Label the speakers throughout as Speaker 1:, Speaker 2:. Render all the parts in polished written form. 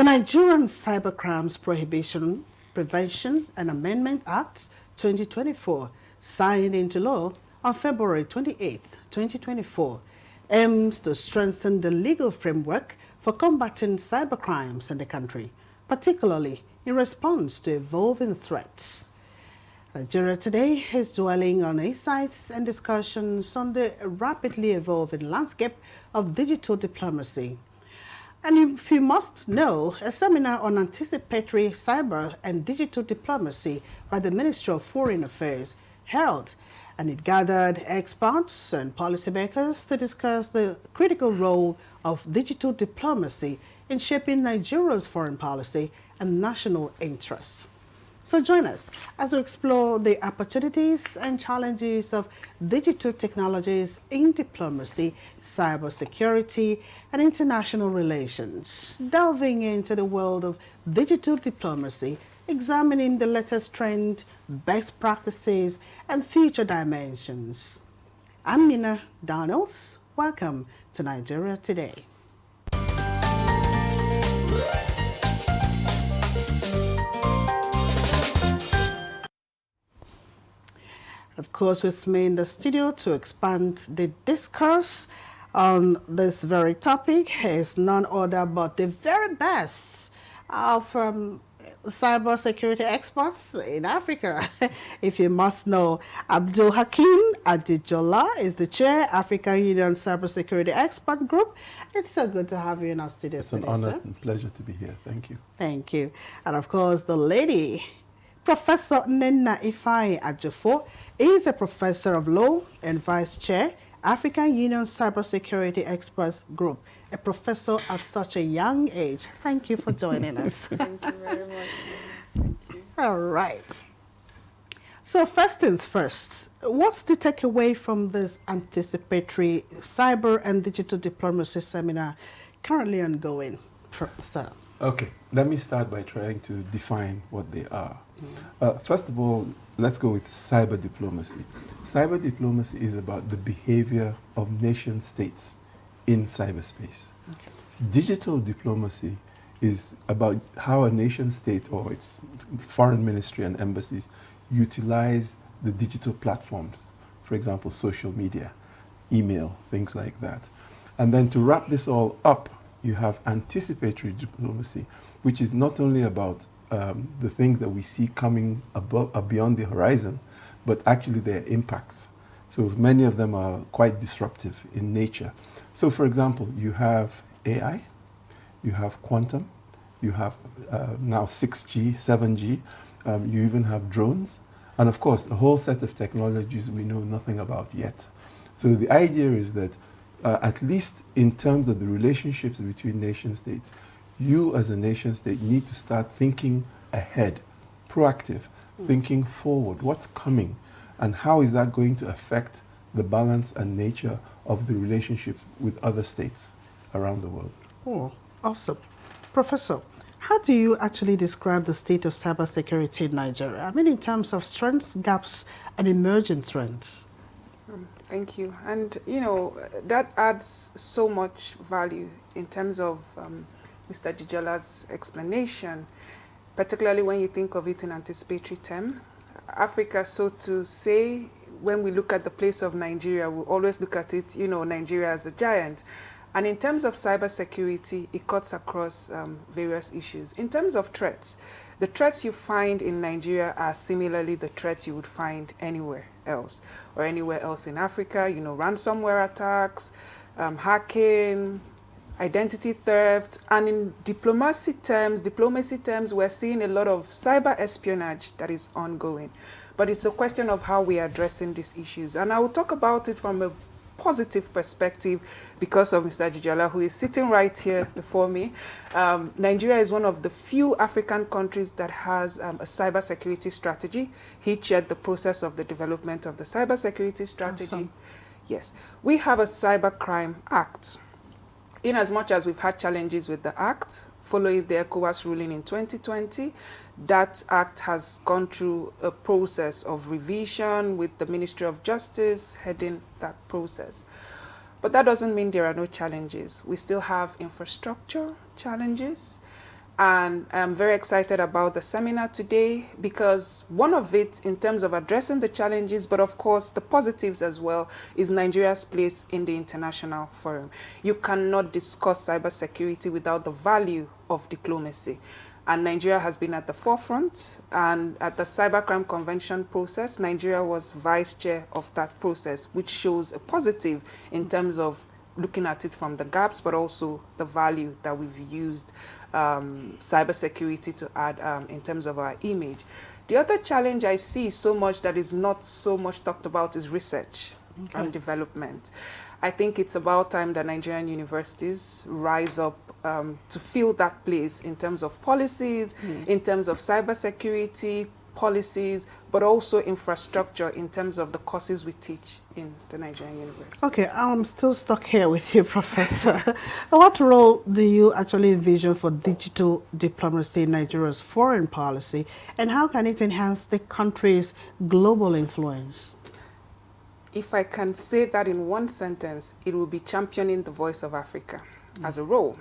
Speaker 1: Nigerian Cybercrimes Prohibition, Prevention and Amendment Act 2024, signed into law on February 28, 2024, aims to strengthen the legal framework for combating cybercrimes in the country, particularly in response to evolving threats. Nigeria Today is dwelling on insights and discussions on the rapidly evolving landscape of digital diplomacy. And if you must know, a seminar on anticipatory cyber and digital diplomacy by the Ministry of Foreign Affairs held, and it gathered experts and policymakers to discuss the critical role of digital diplomacy in shaping Nigeria's foreign policy and national interests. So join us as we explore the opportunities and challenges of digital technologies in diplomacy, cybersecurity, and international relations, delving into the world of digital diplomacy, examining the latest trend, best practices, and future dimensions. I'm Mina Daniels. Welcome to Nigeria Today. Of course, with me in the studio to expand the discourse on this very topic is none other but the very best of cybersecurity experts in Africa. If you must know, Abdul Hakim Adejola is the chair, African Union Cybersecurity Expert Group. It's so good to have you in our studio today,
Speaker 2: It's an honor
Speaker 1: sir.
Speaker 2: and pleasure to be here. Thank you.
Speaker 1: Thank you. And of course, the lady, Professor Nenna Ifeanyi Ajofo, is a professor of law and vice chair, African Union Cybersecurity Experts Group. A professor at such a young age. Thank you for joining us.
Speaker 3: Thank you very much. Thank you.
Speaker 1: All right. So first things first, what's the takeaway from this anticipatory cyber and digital diplomacy seminar currently ongoing, Professor?
Speaker 2: Okay, let me start by trying to define what they are. First of all, let's go with cyber diplomacy. Cyber diplomacy is about the behavior of nation states in cyberspace.
Speaker 1: Okay.
Speaker 2: Digital diplomacy is about how a nation state or its foreign ministry and embassies utilize the digital platforms, for example, social media, email, things like that. And then to wrap this all up, you have anticipatory diplomacy, which is not only about the things that we see coming above, beyond the horizon, but actually their impacts. So many of them are quite disruptive in nature. So for example, you have AI, you have quantum, you have now 6G, 7G, you even have drones, and of course a whole set of technologies we know nothing about yet. So the idea is that at least in terms of the relationships between nation states, you as a nation state need to start thinking ahead, proactive, thinking forward, what's coming, and how is that going to affect the balance and nature of the relationships with other states around the world.
Speaker 1: Oh, awesome. Professor, how do you actually describe the state of cybersecurity in Nigeria? I mean, in terms of strengths, gaps, and emerging trends.
Speaker 3: Thank you. And, you know, that adds so much value in terms of Mr. Dijola's explanation, particularly when you think of it in anticipatory term. Africa, so to say, when we look at the place of Nigeria, we always look at it, you know, Nigeria as a giant. And in terms of cybersecurity, it cuts across various issues. In terms of threats, the threats you find in Nigeria are similarly the threats you would find anywhere else or anywhere else in Africa. You know, ransomware attacks, hacking, identity theft, and in diplomacy terms, we're seeing a lot of cyber espionage that is ongoing. But it's a question of how we are addressing these issues. And I will talk about it from a positive perspective because of Mr. Adejola, who is sitting right here before me. Nigeria is one of the few African countries that has a cybersecurity strategy. He chaired the process of the development of the cybersecurity strategy.
Speaker 1: Awesome.
Speaker 3: Yes, we have a Cybercrime Act. In as much as we've had challenges with the Act, following the ECOWAS ruling in 2020, that Act has gone through a process of revision with the Ministry of Justice heading that process. But that doesn't mean there are no challenges. We still have infrastructure challenges. And I'm very excited about the seminar today because one of it, in terms of addressing the challenges, but of course the positives as well, is Nigeria's place in the international forum. You cannot discuss cybersecurity without the value of diplomacy. And Nigeria has been at the forefront. And at the Cybercrime Convention process, Nigeria was vice chair of that process, which shows a positive in terms of looking at it from the gaps, but also the value that we've used cybersecurity to add in terms of our image. The other challenge I see so much that is not so much talked about is research and development. I think it's about time that Nigerian universities rise up to fill that place in terms of policies, in terms of cybersecurity, policies, but also infrastructure in terms of the courses we teach in the Nigerian universities.
Speaker 1: Okay, I'm still stuck here with you, Professor. What role do you actually envision for digital diplomacy in Nigeria's foreign policy, and how can it enhance the country's global influence?
Speaker 3: If I can say that in one sentence, it will be championing the voice of Africa as a role.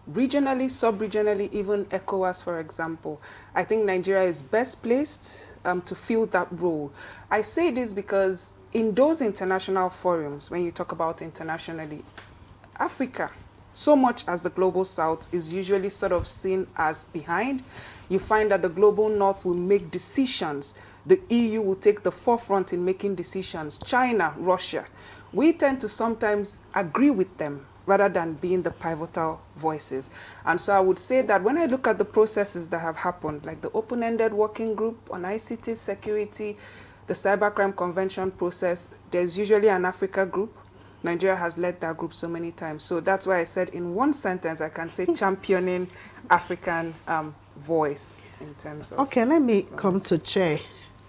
Speaker 3: Regionally, sub-regionally, even ECOWAS, for example, I think Nigeria is best placed to fill that role. I say this because in those international forums, when you talk about internationally, Africa, so much as the global south, is usually sort of seen as behind. You find that the global north will make decisions. The EU will take the forefront in making decisions. China, Russia. We tend to sometimes agree with them rather than being the pivotal voices. And so I would say that when I look at the processes that have happened, like the open-ended working group on ICT security, the Cybercrime Convention process, there's usually an Africa group. Nigeria has led that group so many times. So that's why I said in one sentence, I can say championing African voice in terms of...
Speaker 1: Okay, let me come to Chair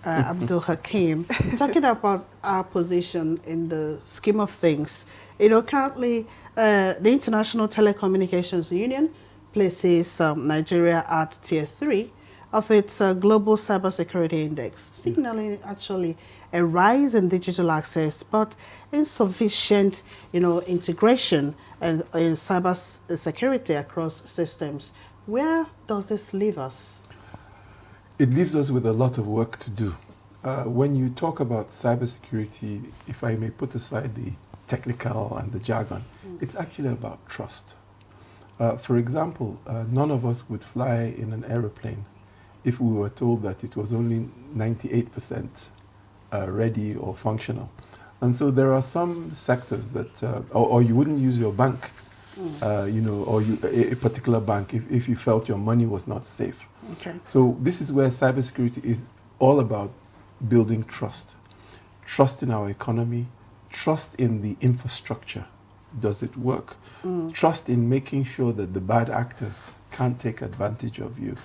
Speaker 1: Abdul Hakim. Talking about our position in the scheme of things, you know, currently the International Telecommunications Union places Nigeria at tier 3 of its global cybersecurity index, signaling actually a rise in digital access, but insufficient, you know, integration and in cyber security across systems. Where does this leave us?
Speaker 2: It leaves us with a lot of work to do. When you talk about cybersecurity, if I may put aside the technical and the jargon, it's actually about trust. For example, none of us would fly in an aeroplane if we were told that it was only 98% ready or functional. And so there are some sectors that, or you wouldn't use your bank, you know, or a particular bank if you felt your money was not safe.
Speaker 1: Okay.
Speaker 2: So this is where cybersecurity is all about building trust. Trust in our economy, trust in the infrastructure. Does it work? Trust in making sure that the bad actors can't take advantage of you.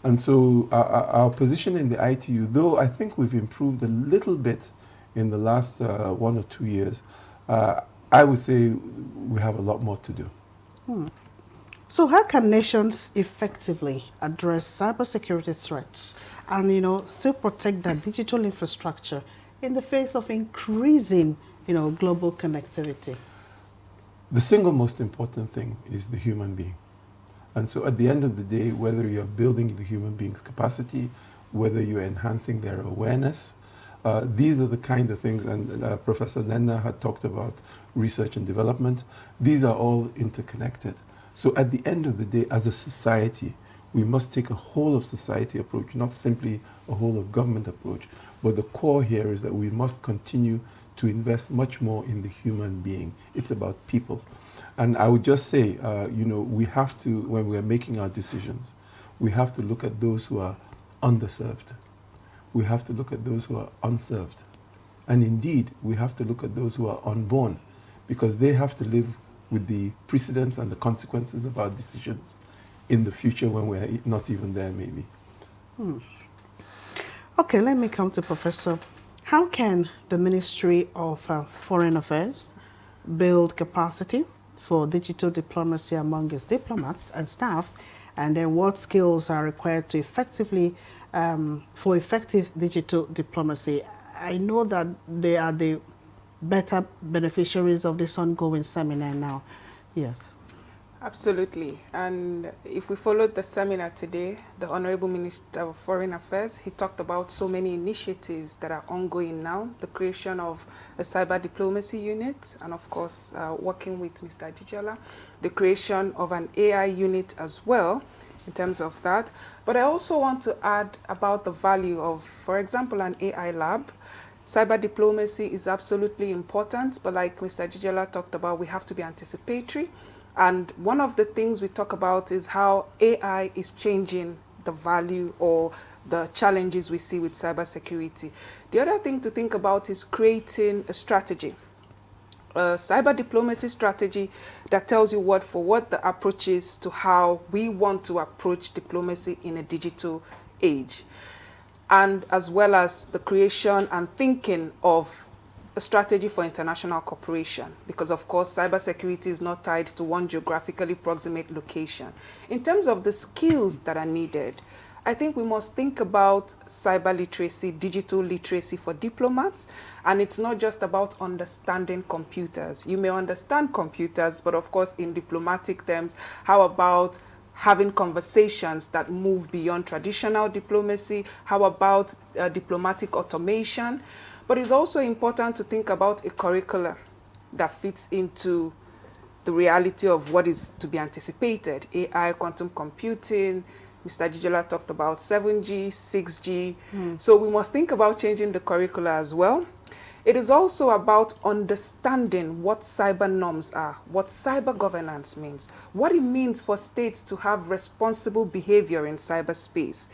Speaker 2: And so our position in the ITU, though I think we've improved a little bit in the last 1 or 2 years, I would say we have a lot more to do.
Speaker 1: So how can nations effectively address cybersecurity threats and, you know, still protect their digital infrastructure in the face of increasing, you know, global connectivity?
Speaker 2: The single most important thing is the human being. And so at the end of the day, whether you're building the human being's capacity, whether you're enhancing their awareness, these are the kind of things, and Professor Nenna had talked about research and development. These are all interconnected. So at the end of the day, as a society, we must take a whole of society approach, not simply a whole of government approach. But the core here is that we must continue to invest much more in the human being. It's about people. And I would just say, you know, we have to, when we are making our decisions, we have to look at those who are underserved. We have to look at those who are unserved. And indeed, we have to look at those who are unborn, because they have to live with the precedents and the consequences of our decisions in the future when we're not even there, maybe.
Speaker 1: Okay, let me come to Professor. How can the Ministry of Foreign Affairs build capacity for digital diplomacy among its diplomats and staff, and then what skills are required to effectively, for effective digital diplomacy? I know that they are the better beneficiaries of this ongoing seminar now. Yes.
Speaker 3: Absolutely. And if we followed the seminar today, the Honorable Minister of Foreign Affairs, he talked about so many initiatives that are ongoing now, the creation of a cyber diplomacy unit, and of course, working with Mr. Dijola, the creation of an AI unit as well, in terms of that. But I also want to add about the value of, for example, an AI lab. Cyber diplomacy is absolutely important, but like Mr. Dijola talked about, we have to be anticipatory. And one of the things we talk about is how AI is changing the value or the challenges we see with cybersecurity. The other thing to think about is creating a strategy, a cyber diplomacy strategy that tells you word for word the approach is to how we want to approach diplomacy in a digital age. And as well as the creation and thinking of a strategy for international cooperation, because of course cybersecurity is not tied to one geographically proximate location. In terms of the skills that are needed, I think we must think about cyber literacy, digital literacy for diplomats, and it's not just about understanding computers. You may understand computers, but of course in diplomatic terms, how about having conversations that move beyond traditional diplomacy? How about diplomatic automation? But it's also important to think about a curricula that fits into the reality of what is to be anticipated. AI, quantum computing, Mr. Dijola talked about 7G, 6G. So we must think about changing the curricula as well. It is also about understanding what cyber norms are, what cyber governance means, what it means for states to have responsible behavior in cyberspace.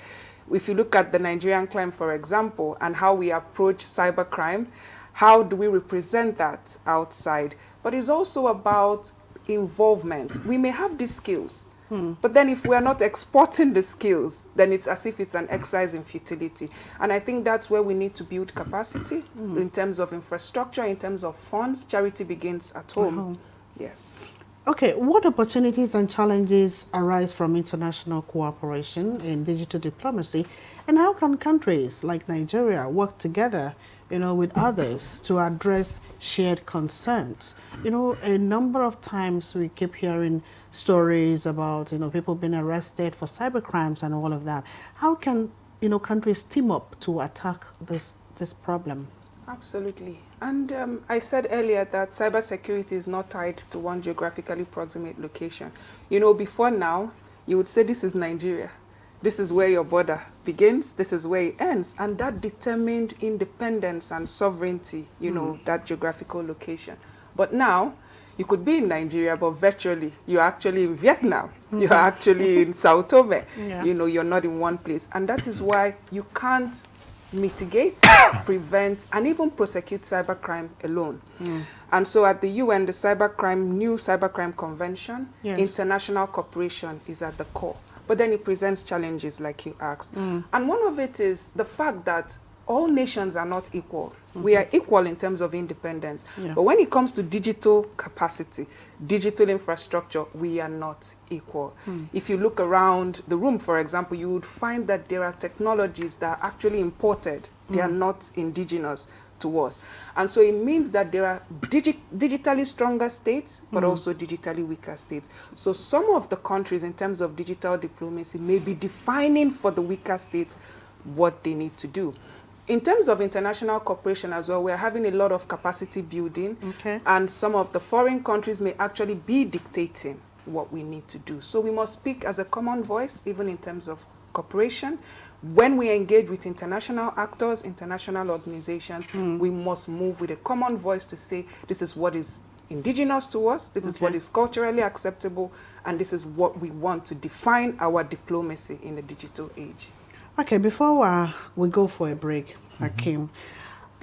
Speaker 3: If you look at the Nigerian crime, for example, and how we approach cybercrime, how do we represent that outside? But it's also about involvement. We may have these skills, but then if we are not exporting the skills, then it's as if it's an exercise in futility. And I think that's where we need to build capacity in terms of infrastructure, in terms of funds. Charity begins at home. Yes.
Speaker 1: Okay, what opportunities and challenges arise from international cooperation in digital diplomacy, and how can countries like Nigeria work together, with others to address shared concerns? A number of times we keep hearing stories about, people being arrested for cybercrimes and all of that. How can, countries team up to attack this problem?
Speaker 3: Absolutely. And I said earlier that cybersecurity is not tied to one geographically proximate location. Before now, you would say this is Nigeria. This is where your border begins, this is where it ends. And that determined independence and sovereignty, that geographical location. But now, you could be in Nigeria, but virtually, you're actually in Vietnam. You're actually in Sao Tome.
Speaker 1: Yeah.
Speaker 3: You're not in one place. And that is why you can't mitigate, prevent, and even prosecute cybercrime alone. And so at the UN, the new cybercrime convention,
Speaker 1: yes,
Speaker 3: international cooperation is at the core. But then it presents challenges like you asked. And one of it is the fact that all nations are not equal. We are equal in terms of independence.
Speaker 1: Yeah.
Speaker 3: But when it comes to digital capacity, digital infrastructure, we are not equal. If you look around the room, for example, you would find that there are technologies that are actually imported. They are not indigenous to us. And so it means that there are digitally stronger states, but also digitally weaker states. So some of the countries in terms of digital diplomacy may be defining for the weaker states what they need to do. In terms of international cooperation as well, we're having a lot of capacity building, and some of the foreign countries may actually be dictating what we need to do. So we must speak as a common voice, even in terms of cooperation. When we engage with international actors, international organizations, we must move with a common voice to say, this is what is indigenous to us, this is what is culturally acceptable, and this is what we want to define our diplomacy in the digital age.
Speaker 1: Okay, before we go for a break, Hakeem,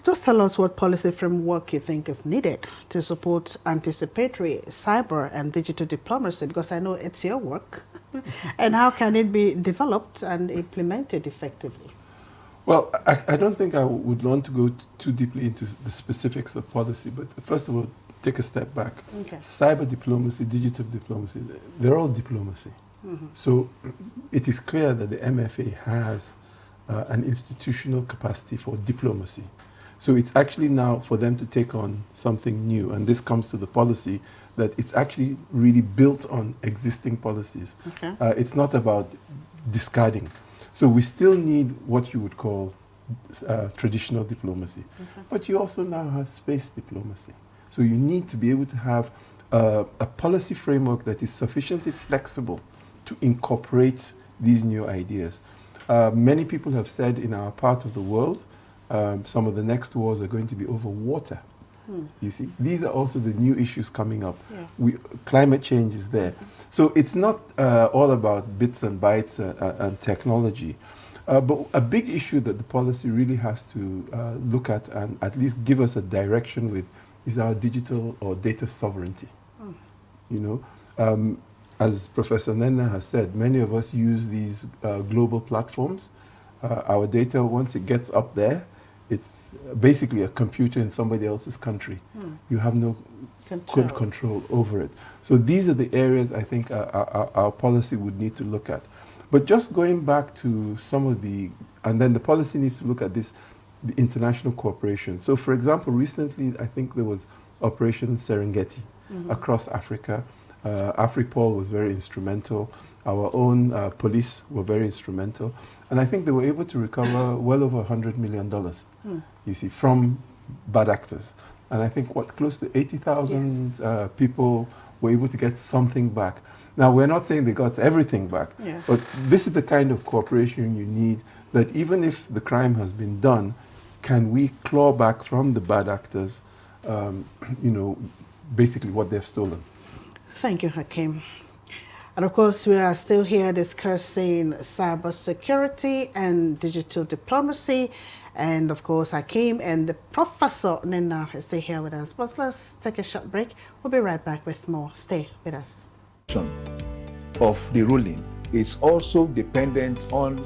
Speaker 1: just tell us what policy framework you think is needed to support anticipatory cyber and digital diplomacy, because I know it's your work, and how can it be developed and implemented effectively?
Speaker 2: Well, I don't think I would want to go too deeply into the specifics of policy, but first of all, take a step back. Cyber diplomacy, digital diplomacy, they're all diplomacy. So it is clear that the MFA has an institutional capacity for diplomacy. So it's actually now for them to take on something new. And this comes to the policy that it's actually really built on existing policies.
Speaker 1: Okay.
Speaker 2: It's not about discarding. So we still need what you would call traditional diplomacy.
Speaker 1: Okay.
Speaker 2: But you also now have space diplomacy. So you need to be able to have a policy framework that is sufficiently flexible to incorporate these new ideas. Many people have said in our part of the world, some of the next wars are going to be over water. You see, these are also the new issues coming up.
Speaker 1: Yeah.
Speaker 2: Climate change is there. So it's not all about bits and bytes and technology. But a big issue that the policy really has to look at and at least give us a direction with is our digital or data sovereignty. You know, as Professor Nenna has said, many of us use these global platforms. Our data, once it gets up there, it's basically a computer in somebody else's country. You have no control over it. So these are the areas I think our policy would need to look at. But just going back to some of and then the policy needs to look at the international cooperation. So for example, recently I think there was Operation Serengeti across Africa. AfriPol was very instrumental. Our own police were very instrumental. And I think they were able to recover well over $100 million, you see, from bad actors. And I think, close to 80,000 people were able to get something back. Now, we're not saying they got everything back, but this is the kind of cooperation you need, that even if the crime has been done, can we claw back from the bad actors, you know, basically what they've stolen.
Speaker 1: Thank you, Hakeem. And of course, we are still here discussing cybersecurity and digital diplomacy. And of course, Hakeem and the Professor Nenna is still here with us. But let's take a short break. We'll be right back with more. Stay with us.
Speaker 4: Of the ruling is also dependent on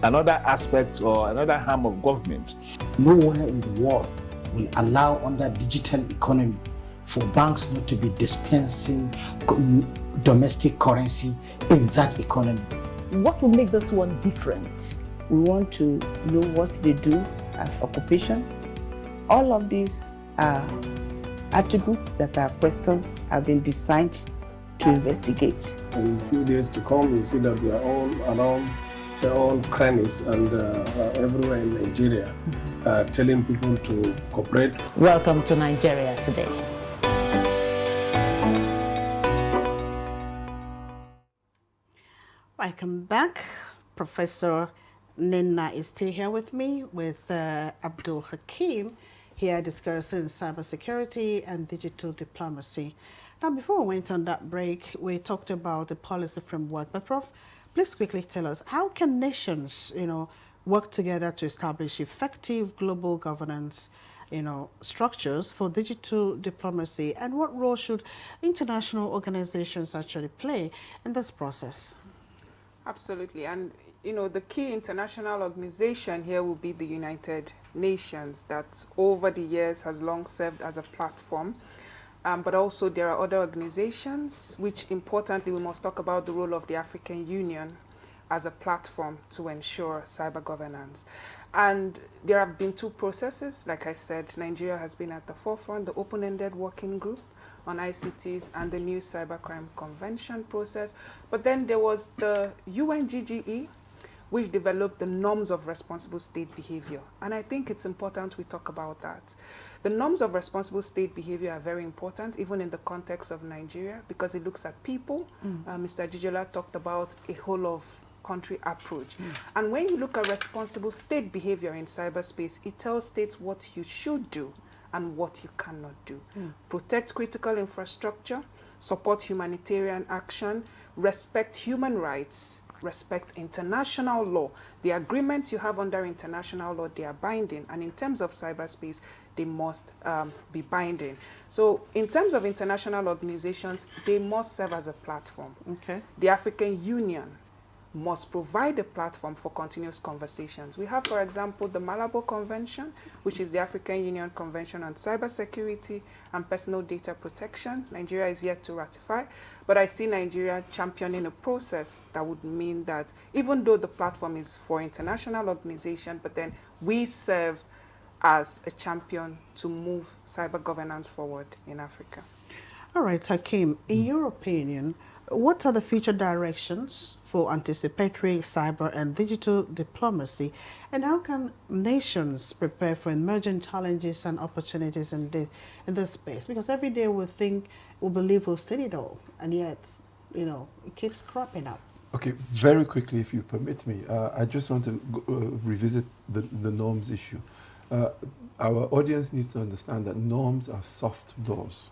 Speaker 4: another aspect or another arm of government.
Speaker 5: Nowhere in the world will allow under digital economy for banks not to be dispensing domestic currency in that economy.
Speaker 6: What will make this one different? We want to know what they do as occupation. All of these are attributes that are questions have been designed to investigate.
Speaker 7: In a few days to come, you see that we are all around their own crannies and everywhere in Nigeria, telling people to cooperate.
Speaker 6: Welcome to Nigeria Today.
Speaker 1: Welcome back. Professor Nenna is still here with me, with Abdul Hakeem, here discussing cybersecurity and digital diplomacy. Now, before we went on that break, we talked about the policy framework. But Prof, please quickly tell us, how can nations, work together to establish effective global governance, structures for digital diplomacy, and what role should international organizations actually play in this process?
Speaker 3: Absolutely. And, the key international organization here will be the United Nations, that over the years has long served as a platform. But also there are other organizations, which importantly, we must talk about the role of the African Union as a platform to ensure cyber governance. And there have been two processes. Like I said, Nigeria has been at the forefront, the open-ended working group on ICTs and the new Cybercrime Convention process. But then there was the UNGGE, which developed the norms of responsible state behavior. And I think it's important we talk about that. The norms of responsible state behavior are very important, even in the context of Nigeria, because it looks at people. Mr. Jijola talked about a whole of country approach. And when you look at responsible state behavior in cyberspace, it tells states what you should do and what you cannot do. Protect critical infrastructure, support humanitarian action, respect human rights, respect international law. The agreements you have under international law, they are binding. And in terms of cyberspace, they must be binding. So in terms of international organizations, they must serve as a platform.
Speaker 1: Okay.
Speaker 3: The African Union must provide a platform for continuous conversations. We have, for example, the Malabo Convention, which is the African Union Convention on Cybersecurity and Personal Data Protection. Nigeria is yet to ratify, but I see Nigeria championing a process that would mean that even though the platform is for international organization, but then we serve as a champion to move cyber governance forward in Africa.
Speaker 1: All right, Hakeem, in your opinion, what are the future directions for anticipatory cyber and digital diplomacy, and how can nations prepare for emerging challenges and opportunities in this space? Because every day we believe we've seen it all, and yet, it keeps cropping up.
Speaker 2: Okay, very quickly, if you permit me, I just want to revisit the norms issue. Our audience needs to understand that norms are soft laws.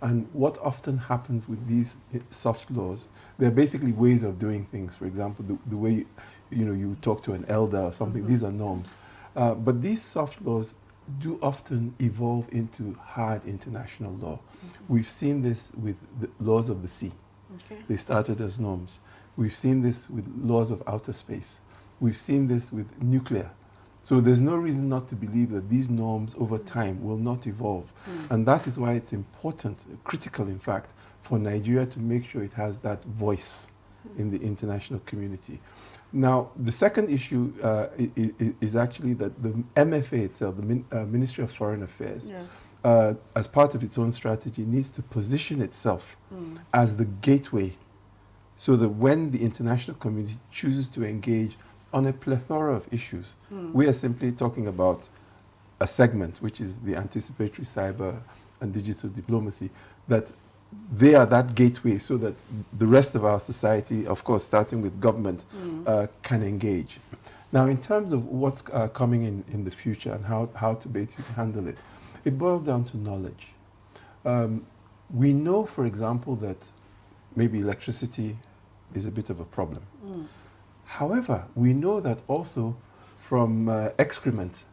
Speaker 2: And what often happens with these soft laws, they're basically ways of doing things. For example, the way you talk to an elder or something, these are norms. But these soft laws do often evolve into hard international law. We've seen this with the laws of the sea.
Speaker 1: Okay.
Speaker 2: They started as norms. We've seen this with laws of outer space. We've seen this with nuclear. So there's no reason not to believe that these norms over time will not evolve. And that is why it's important, critical in fact, for Nigeria to make sure it has that voice in the international community. Now, the second issue is actually that the MFA itself, the Ministry of Foreign Affairs, yes, as part of its own strategy, needs to position itself as the gateway so that when the international community chooses to engage on a plethora of issues, we are simply talking about a segment, which is the anticipatory cyber and digital diplomacy, that they are that gateway so that the rest of our society, of course, starting with government, can engage. Now, in terms of what's coming in the future and how to basically handle it, it boils down to knowledge. We know, for example, that maybe electricity is a bit of a problem. However, we know that also from excrement,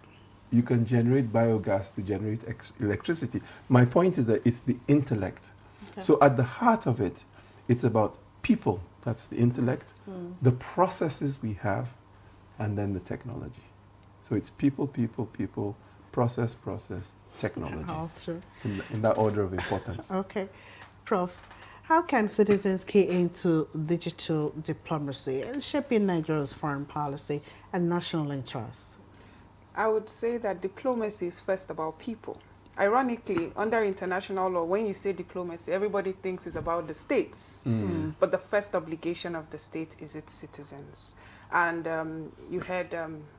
Speaker 2: you can generate biogas to generate electricity. My point is that it's the intellect. Okay. So at the heart of it, it's about people, that's the intellect, the processes we have, and then the technology. So it's people, process, technology, in that order of importance.
Speaker 1: Okay. Prof, how can citizens key into digital diplomacy and shaping Nigeria's foreign policy and national interests?
Speaker 3: I would say that diplomacy is first about people. Ironically, under international law, when you say diplomacy, everybody thinks it's about the states. But the first obligation of the state is its citizens. And you heard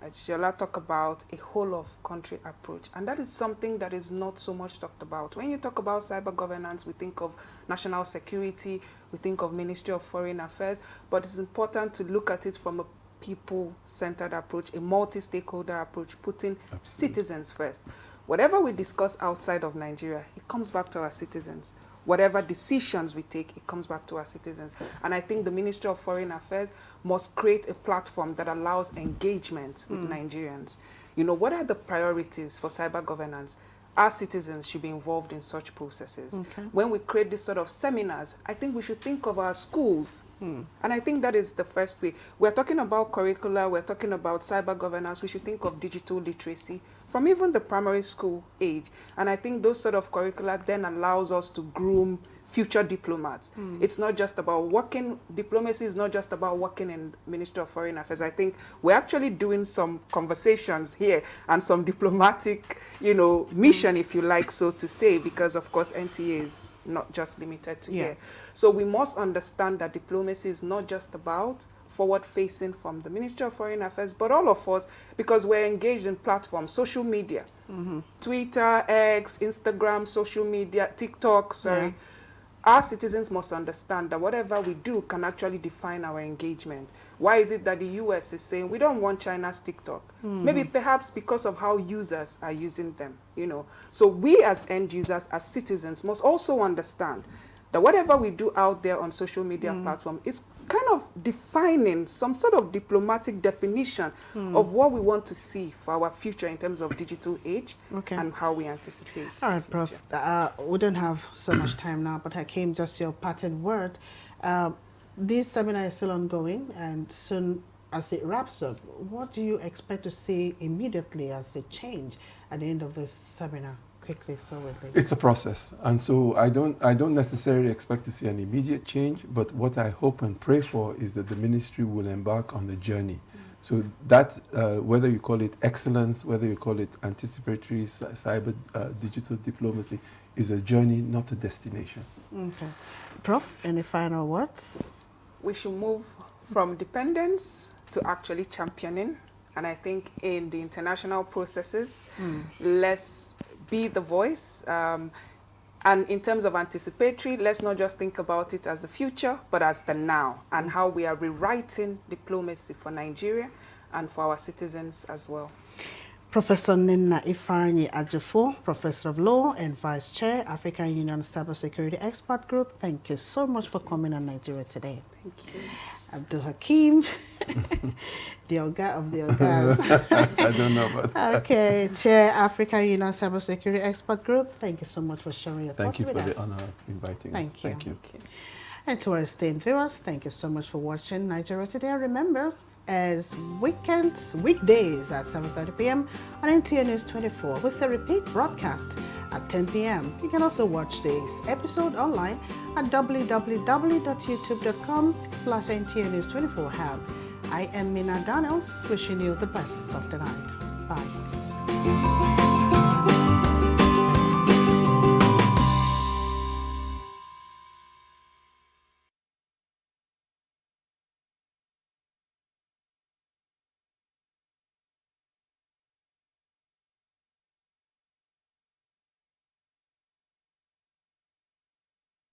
Speaker 3: Jola talk about a whole-of-country approach. And that is something that is not so much talked about. When you talk about cyber governance, we think of national security, we think of Ministry of Foreign Affairs, but it's important to look at it from a people-centered approach, a multi-stakeholder approach, putting citizens first. Whatever we discuss outside of Nigeria, it comes back to our citizens. Whatever decisions we take, it comes back to our citizens. And I think the Ministry of Foreign Affairs must create a platform that allows engagement with Nigerians. You know, what are the priorities for cyber governance? Our citizens should be involved in such processes. Okay. When we create this sort of seminars, I think we should think of our schools. And I think that is the first way. We're talking about curricula, we're talking about cyber governance, we should think of digital literacy from even the primary school age. And I think those sort of curricula then allows us to groom future diplomats. It's not just about working, diplomacy is not just about working in Ministry of Foreign Affairs. I think we're actually doing some conversations here and some diplomatic, mission, if you like so to say, because of course NTA is not just limited to here. So we must understand that diplomacy is not just about forward-facing from the Ministry of Foreign Affairs, but all of us, because we're engaged in platforms, social media, Twitter, X, Instagram, social media, TikTok, sorry. Our citizens must understand that whatever we do can actually define our engagement. Why is it that the US is saying we don't want China's TikTok? Maybe perhaps because of how users are using them, So we as end users, as citizens, must also understand that whatever we do out there on social media platform is kind of defining some sort of diplomatic definition of what we want to see for our future in terms of digital age and how we anticipate.
Speaker 1: All right, Prof. We don't have so much time now, but Hakeem, just your parting word. This seminar is still ongoing, and soon as it wraps up, what do you expect to see immediately as a change at the end of this seminar? Quickly, so
Speaker 2: it's a process, and so I don't necessarily expect to see an immediate change, but what I hope and pray for is that the ministry will embark on the journey So that, whether you call it excellence, whether you call it anticipatory cyber digital diplomacy, is a journey, not a destination.
Speaker 1: Okay. Prof, any final words?
Speaker 3: We should move from dependence to actually championing. And I think in the international processes, let's be the voice. And in terms of anticipatory, let's not just think about it as the future, but as the now, and how we are rewriting diplomacy for Nigeria and for our citizens as well.
Speaker 1: Professor Nina Ifeanyi Ajifo, Professor of Law and Vice Chair, African Union Cybersecurity Expert Group, thank you so much for coming on Nigeria Today.
Speaker 3: Thank you.
Speaker 1: Abdul Hakim, the Oga of the Ogas.
Speaker 2: I don't know about that.
Speaker 1: Okay, Chair, African Union Cybersecurity Expert Group, thank you so much for sharing your thoughts with us.
Speaker 2: Thank you for the honor of inviting us.
Speaker 1: Thank you. And to our esteemed viewers, thank you so much for watching Nigeria Today. Remember, as weekdays at 7:30 p.m. on NTA News24 with a repeat broadcast at 10 p.m. You can also watch this episode online at www.youtube.com/NTA News24 Hub. I am Mina Daniels, wishing you the best of the night. Bye.